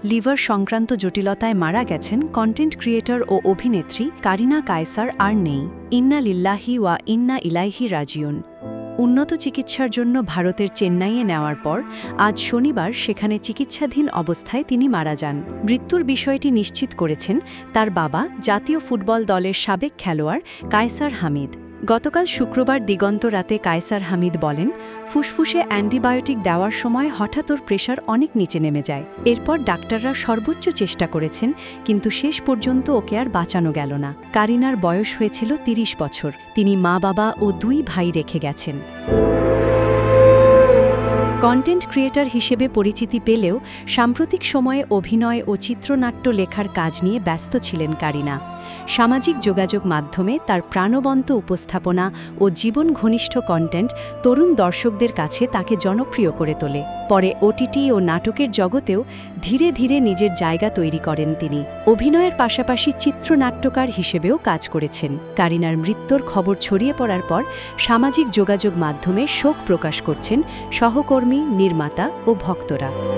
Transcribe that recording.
Liver সংক্রান্ত জটিলতায় মারা গেছেন কন্টেন্ট ক্রিয়েটর ও অভিনেত্রী কারিনা কায়সার আর নেই। ইন্না লিল্লাহি ওয়া ইন্না ইলাইহি রাজিউন। উন্নত চিকিৎসার জন্য ভারতের চেন্নাইয়ে নেওয়ার পর আজ শনিবার সেখানে চিকিৎসাধীন অবস্থায় তিনি মারা যান। মৃত্যুর বিষয়টি নিশ্চিত করেছেন তার বাবা, জাতীয় ফুটবল দলের সাবেক খেলোয়াড় কায়সার হামিদ। গতকাল শুক্রবার দিগন্ত রাতে কায়সার হামিদ বলেন, ফুসফুসে অ্যান্টিবায়োটিক দেওয়ার সময় হঠাৎ ওর প্রেশার অনেক নিচে নেমে যায়। এরপর ডাক্তাররা সর্বোচ্চ চেষ্টা করেছেন, কিন্তু শেষ পর্যন্ত ওকে আর বাঁচানো গেল না। কারিনার বয়স হয়েছিল ৩০ বছর। তিনি মা-বাবা ও ২ ভাই রেখে গেছেন। কন্টেন্ট ক্রিয়েটর হিসেবে পরিচিতি পেলেও সাম্প্রতিক সময়ে অভিনয় ও চিত্রনাট্য লেখার কাজ নিয়ে ব্যস্ত ছিলেন কারিনা। সামাজিক যোগাযোগ মাধ্যমে তার প্রাণবন্ত উপস্থাপনা ও জীবন ঘনিষ্ঠ কন্টেন্ট তরুণ দর্শকদের কাছে তাকে জনপ্রিয় করে তোলে। পরে ওটিটি ও নাটকের জগতেও ধীরে ধীরে নিজের জায়গা তৈরি করেন তিনি। অভিনয়ের পাশাপাশি চিত্রনাট্যকার হিসেবেও কাজ করেছেন। কারিনার মৃত্যুর খবর ছড়িয়ে পড়ার পর সামাজিক যোগাযোগ মাধ্যমে শোক প্রকাশ করছেন সহকর্মী, নির্মাতা ও ভক্তরা।